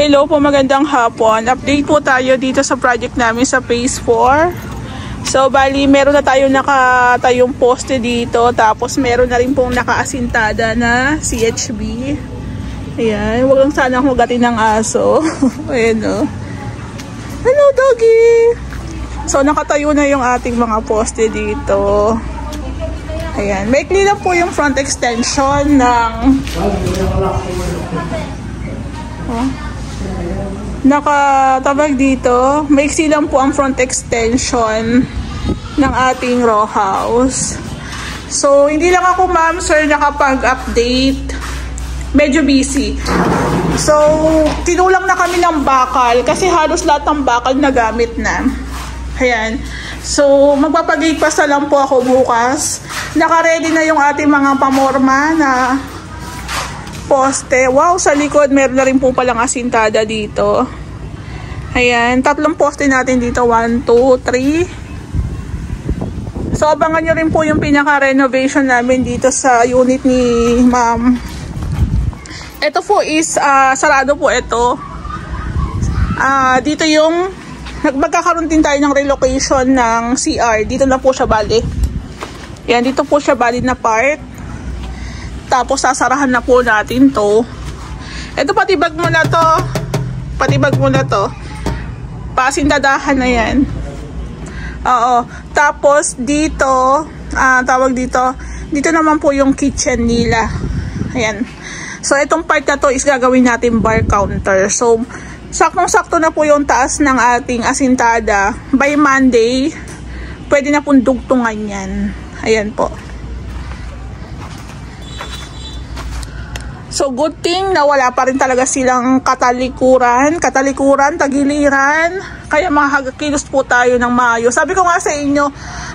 Hello po, magandang hapon. Update po tayo dito sa project namin sa Phase 4. So, bali, meron na tayo nakatayong poste dito. Tapos, meron na rin pong nakaasintada na CHB. Ayan, huwag lang sana hugatin ng aso. Ayan o. Hello, doggy! So, nakatayo na yung ating mga poste dito. Ayan, maikli lang po yung front extension ng... Nakatabag dito, maiksi lang po ang front extension ng ating row house. So, hindi lang ako, ma'am, sir, nakapag-update. Medyo busy. So, tinulang na kami ng bakal kasi halos lahat ng bakal nagamit na. Ayan. So, magpapagate pa lang po ako bukas. Naka-ready na yung ating mga pamorma na poste. Wow, sa likod meron na rin po palang asintada dito. Ayan, 3 poste natin dito. 1, 2, 3. So, abangan nyo rin po yung pinaka-renovation namin dito sa unit ni ma'am. Ito po is, sarado po ito. Dito yung, magkakaroon din tayo ng relocation ng CR. Dito na po siya bali. Yan, dito po siya bali na part. Tapos, sasarahan na po natin to. Ito, patibag mo na to. Patibag mo na to. Pasindadahan na yan. Oo. Tapos, dito, tawag dito, dito naman po yung kitchen nila. Ayan. So, itong part na to is gagawin natin bar counter. So, saktong-sakto na po yung taas ng ating asintada. By Monday, pwede na pong dugtungan yan. Ayan po. So, good thing na wala pa rin talaga silang katalikuran, tagiliran. Kaya makakakilos po tayo ng maayos. Sabi ko nga sa inyo,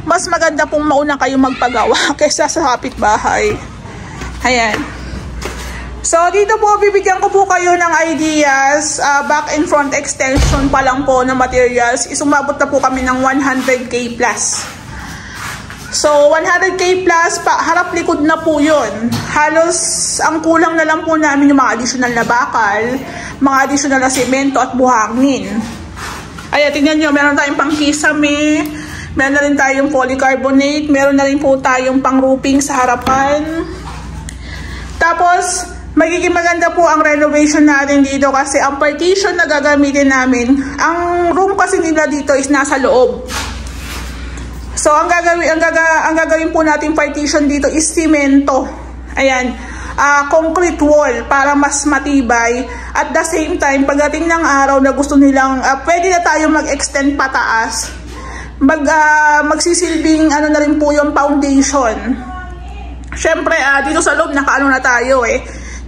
mas maganda pong mauna kayo magpagawa kaysa sa kapitbahay. Ayan. So, dito po, bibigyan ko po kayo ng ideas. Back and front extension pa lang po ng materials. Isumabot na po kami ng 100k plus. So, 100k plus, harap likod na po yun. Halos, ang kulang na lang po namin yung mga additional na bakal, mga additional na semento at buhangin. Ayan, tingnan nyo, meron tayong pang kisame, meron na rin tayong polycarbonate, meron na rin po tayong pang roofing sa harapan. Tapos, magiging maganda po ang renovation natin dito kasi ang partition na gagamitin namin, ang room kasi nila dito is nasa loob. So, ang gagawin po natin partition dito is simento. Ayan, concrete wall para mas matibay. At the same time, pagdating ng araw na gusto nilang, pwede na tayo mag-extend pataas. Magsisilbing ano na rin po yung foundation. Syempre, dito sa loob, naka-ano na tayo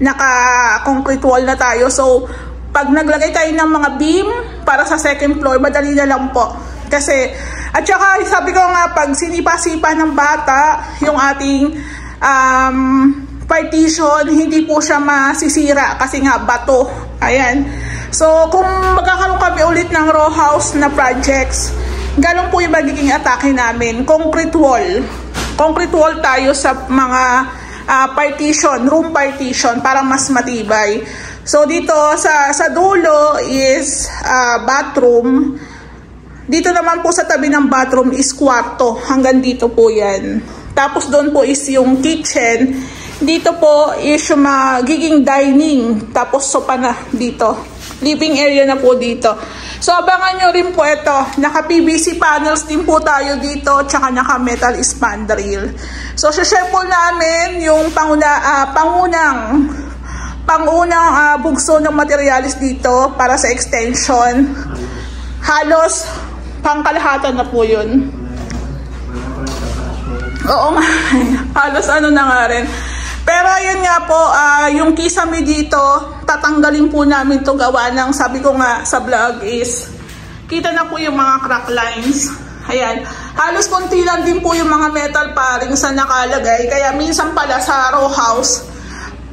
naka-concrete wall na tayo. So, pag naglagay tayo ng mga beam para sa second floor, madali na lang po. Kasi, at saka sabi ko nga, pag sinipa-sipa ng bata yung ating partition, hindi po siya masisira kasi nga bato. Ayan. So, kung magkakaroon kami ulit ng row house na projects, ganun po yung magiging atake namin. Concrete wall. Concrete wall tayo sa mga partition, room partition para mas matibay. So, dito sa dulo is bathroom. Dito naman po sa tabi ng bathroom is kwarto. Hanggang dito po yan. Tapos doon po is yung kitchen. Dito po is yung magiging dining. Tapos sopa na dito. Living area na po dito. So abangan nyo rin po ito. Naka-PVC panels din po tayo dito. Tsaka naka-metal spandrel. So share po namin yung pangunang bugso ng materialis dito para sa extension. Halos pangkalahatan na po yun. Oo nga. Halos ano na nga rin. Pero ayun nga po, yung kisame dito, tatanggalin po namin to gawa ng, sabi ko nga sa vlog is, kita na po yung mga crack lines. Ayan. Halos konti lang din po yung mga metal parings na nakalagay. Kaya minsan pala sa row house,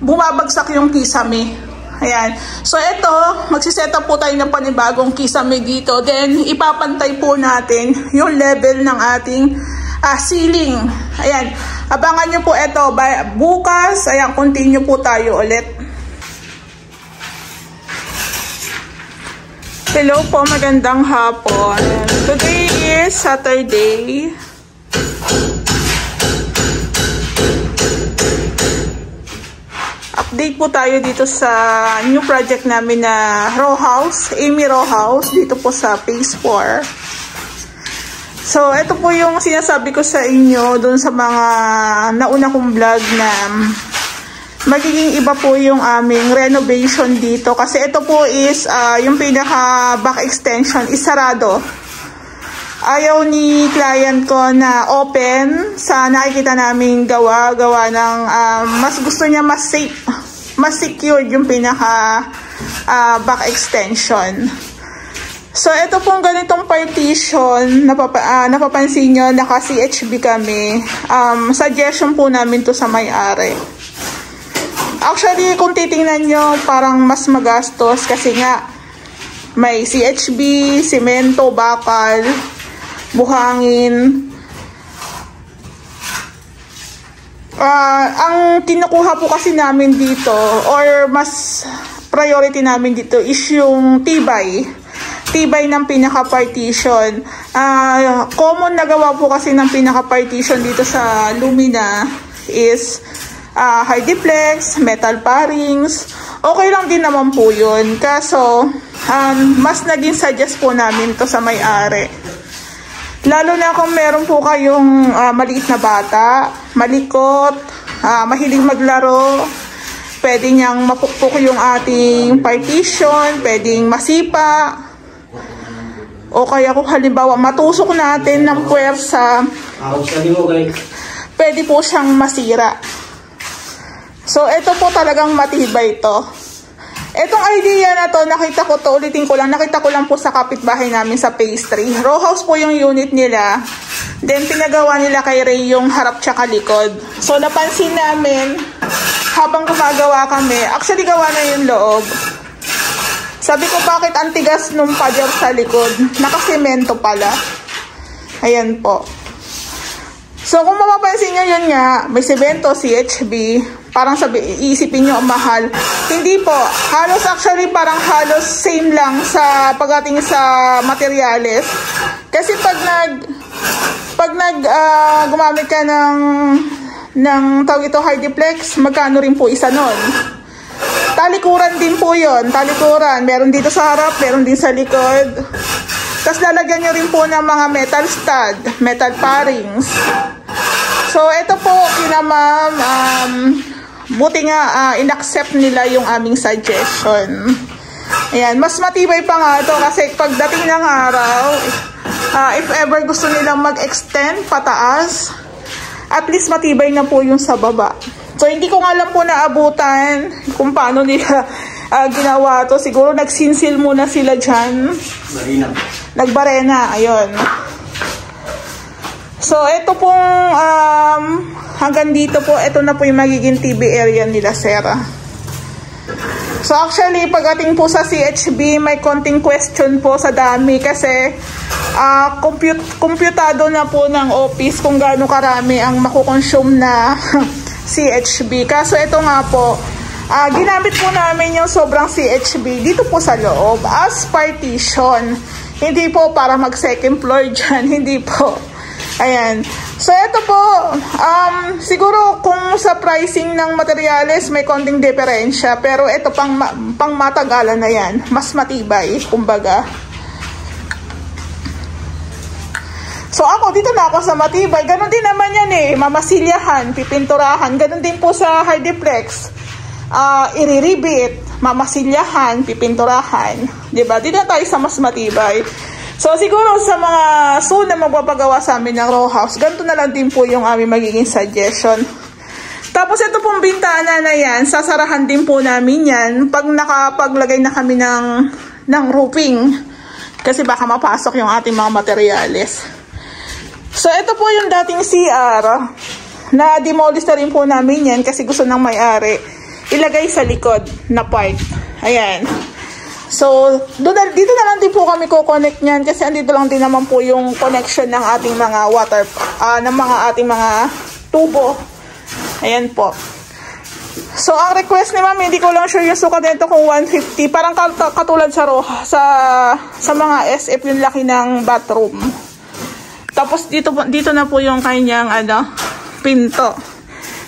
bumabagsak yung kisame. Ayan. So, ito, magsiset up po tayo ng panibagong kisame dito. Then, ipapantay po natin yung level ng ating ceiling. Ayan. Abangan nyo po ito. Bukas, ayan, continue po tayo ulit. Hello po, magandang hapon. Today is Saturday. Update po tayo dito sa new project namin na row house, Amy Row House, dito po sa Phase 4. So, ito po yung sinasabi ko sa inyo doon sa mga nauna kong vlog na magiging iba po yung aming renovation dito. Kasi ito po is yung pinaka back extension is sarado. Ayaw ni client ko na open sa nakikita namin gawa ng mas gusto niya mas safe, mas secured yung pinaka back extension. So ito pong ganitong partition, napapansin nyo, naka CHB kami. Suggestion po namin to sa may-ari. Actually, kung titingnan nyo, parang mas magastos kasi nga may CHB, simento, bakal, buhangin. Ang kinukuha po kasi namin dito or mas priority namin dito is yung tibay ng pinaka-partition. Common na gawa po kasi ng pinaka-partition dito sa Lumina is hardiplex, metal parings. Okay lang din naman po yun. Kaso, mas naging suggest po namin to sa may-ari. Lalo na kung meron po kayong maliit na bata, malikot, mahilig maglaro, pwede niyang mapukpok yung ating partition, pwedeng masipa, o kaya kung halimbawa matusok natin ng puwersa, pwede po siyang masira. So, ito po talagang matibay to. Etong idea na to, nakita ko to, ulitin ko lang, nakita ko lang po sa kapitbahay namin sa Phase 3. Row house po yung unit nila. Then, pinagawa nila kay Ray yung harap tsaka likod. So, napansin namin, habang gumagawa kami, actually gawa na yung loob. Sabi ko, bakit antigas nung pader sa likod? Nakasemento pala. Ayan po. So, kung mapapansin nyo yun nga, may semento, CHB, parang iisipin nyo ang mahal. Hindi po. Halos actually parang halos same lang sa pagdating sa materyales. Kasi pag gumamit ka ng tawag ito hardiplex, magkano rin po isa nun? Talikuran din po yun. Talikuran. Meron dito sa harap, meron din sa likod. Tapos lalagyan nyo rin po ng mga metal stud, metal parings. So, ito po, kinamam, buti nga in-accept nila yung aming suggestion. Ayan, mas matibay pa nga ito kasi pagdating ng araw, if ever gusto nilang mag-extend pataas, at least matibay na po yung sa baba. So, hindi ko nga lang po naabutan kung paano nila ginawa to. Siguro nagsinsil muna sila dyan. Nagbarena, ayun. So, ito pong hanggang dito po, ito na po yung magiging TV area nila, sir. So, actually, pagdating po sa CHB, may konting question po sa dami kasi komputado na po ng office kung gaano karami ang makukonsume na CHB. Kaso, ito nga po, ginamit po namin yung sobrang CHB dito po sa loob as partition. Hindi po para mag-second floor dyan, hindi po. Ayan. So, ito po, siguro kung sa pricing ng materyales, may konting diferensya. Pero ito pang matagalan na yan. Mas matibay, kumbaga. So, ako, dito na ako sa matibay. Ganon din naman yan eh. Mamasilyahan, pipinturahan. Ganon din po sa hardiplex. Iriribit, mamasilyahan, pipinturahan. Diba? Dito na tayo sa mas matibay. So, siguro sa mga soon na magpapagawa sa amin ng row house, ganito na lang din po yung aming magiging suggestion. Tapos, ito pong bintana na yan, sasarahan din po namin yan pag nakapaglagay na kami ng roofing. Kasi baka mapasok yung ating mga materyales. So, ito po yung dating CR. Na-demolish na rin po namin yan kasi gusto ng may-ari ilagay sa likod na part. Ayan. So, dito na lang din po kami ko-connect niyan kasi andito lang din naman po yung connection ng ating mga ating mga tubo. Ayan po. So, ang request ni ma'am, hindi ko lang sure yung sukat nito kung 150. Parang katulad sa Roha, sa mga SF yung laki ng bathroom. Tapos, dito na po yung kanyang, pinto.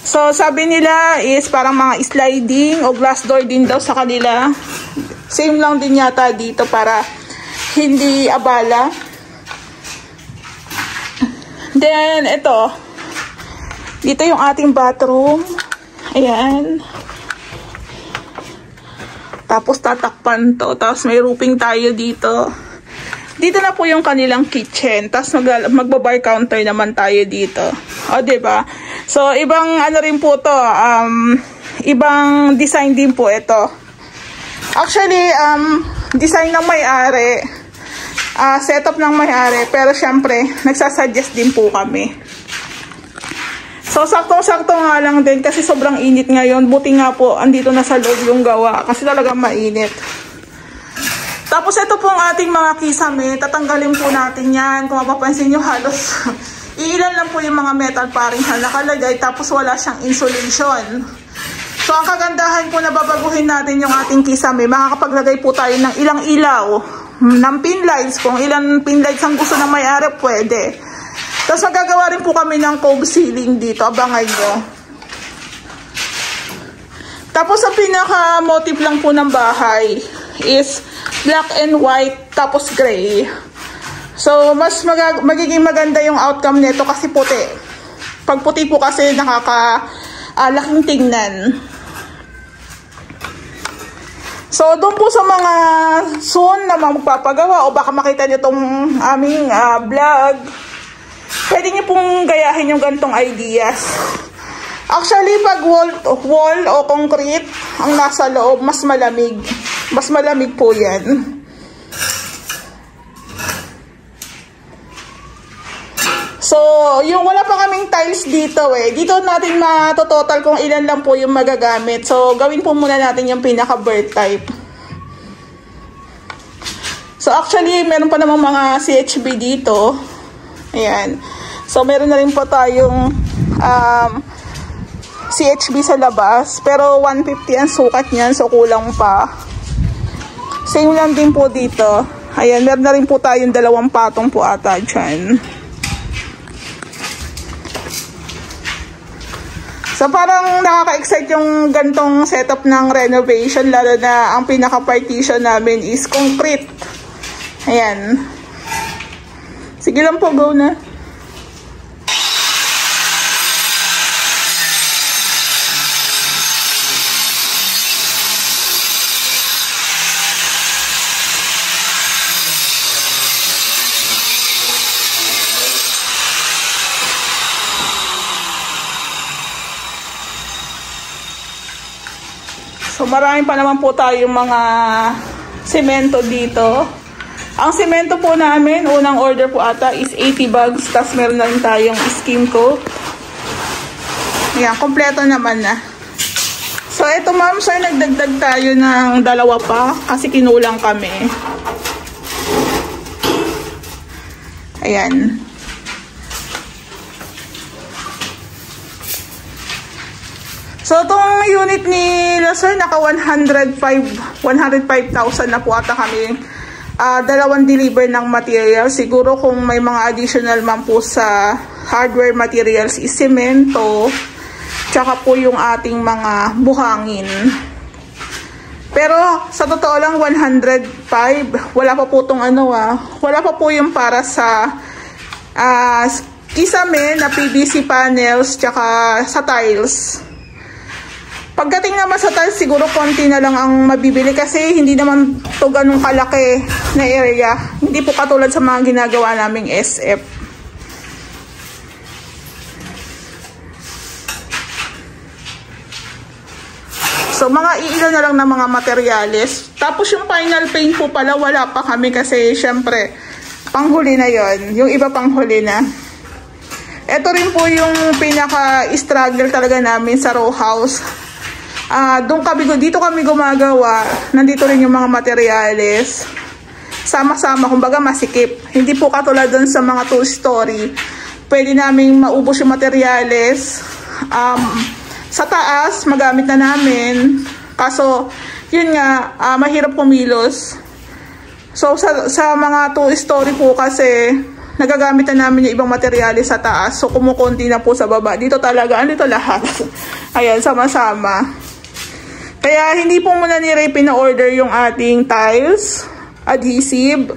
So, sabi nila is parang mga sliding o glass door din daw sa kanila. Same lang din yata dito para hindi abala. Then, ito. Dito yung ating bathroom. Ayan. Tapos tatakpan to. Tapos may roofing tayo dito. Dito na po yung kanilang kitchen. Tapos magbabar counter naman tayo dito. O, diba? So, ibang rin po to. Ibang design din po ito. Actually, design ng may-ari. Setup ng may-ari. Pero syempre, nagsasuggest din po kami. So, saktong-sakto nga lang din kasi sobrang init ngayon. Buti nga po, andito na sa loob yung gawa kasi talagang mainit. Tapos, ito pong ating mga kisame. Tatanggalin po natin yan. Kung mapapansin nyo, halos iilan lang po yung mga metal paring na nakalagay. Tapos, wala siyang insulation. So, ang kagandahan po na babaguhin natin yung ating kisame. Makakapaglagay po tayo ng ilang ilaw, ng pin lights. Kung ilang pin lights ang gusto ng may-ari, pwede. Tapos magagawa rin po kami ng cove ceiling dito. Abangan nyo. Tapos ang pinaka-motive lang po ng bahay is black and white tapos gray. So mas magiging maganda yung outcome nito kasi puti. Pag puti po kasi nakaka-laking tingnan. So doon po sa mga soon na magpapagawa o baka makita nyo itong aming vlog, pwede nyo pong gayahin yung gantong ideas. Actually, pag wall o concrete ang nasa loob, mas malamig. Mas malamig po yan. So, yung wala pa kaming tiles dito dito natin matototal kung ilan lang po yung magagamit. So, gawin po muna natin yung pinaka-bird type. So, actually, meron pa namang mga CHB dito. Ayan. So, meron na rin po tayong CHB sa labas. Pero, 150 ang sukat niyan. So, kulang pa. Same lang din po dito. Ayan. Meron na rin po tayong 2 patong po ata dyan. So, parang nakaka-excite yung gantong setup ng renovation. Lalo na ang pinaka-partition namin is concrete. Ayan. Sige lang po, go na. So, marami pa naman po tayong mga semento dito. Ang semento po namin, unang order po ata is 80 bags. Tapos meron na rin tayong skim coat. Ayan, kompleto naman na. So, eto ma'am, sir, nagdagdag tayo ng 2 pa. Kasi kinulang kami. Ayan. So, itong unit ni sir, naka 105,000 na po ata kami. 2 deliver ng material. Siguro kung may mga additional man po sa hardware materials is semento, tsaka po yung ating mga buhangin. Pero sa totoo lang 105, wala pa po itong wala pa po yung para sa kisame na PVC panels tsaka sa tiles. Pagdating naman sa tiles, siguro konti na lang ang mabibili kasi hindi naman to ganun kalaki na area. Hindi po katulad sa mga ginagawa naming SF. So, mga iilan na lang ng mga materyales. Tapos yung final paint po pala, wala pa kami kasi syempre, panghuli na yon. Yung iba panghuli na. Ito rin po yung pinaka-struggle talaga namin sa row house. Dito kami gumagawa. Nandito rin yung mga materyales. Sama-sama, kumbaga masikip. Hindi po katulad dun sa mga two-story. Pwede naming maubos yung materyales. Sa taas, magamit na namin. Kaso, yun nga, mahirap kumilos. So, sa mga 2-story po kasi, nagagamit na namin yung ibang materyales sa taas. So, kumukunti na po sa baba. Dito talaga, andito lahat. Ayan, sama-sama. Kaya, hindi po muna ni Ray pina-order yung ating tiles, adhesive,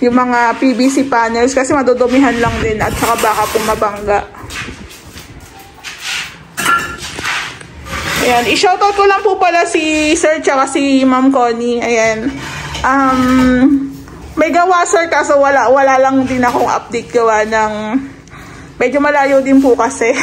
yung mga PVC panels kasi madudumihan lang din at saka baka po mabangga. Ayan, i-shoutout ko lang po pala si Sir tsaka si Ma'am Connie. Ayan. May gawa sir kaso wala lang din akong update gawa ng medyo malayo din po kasi.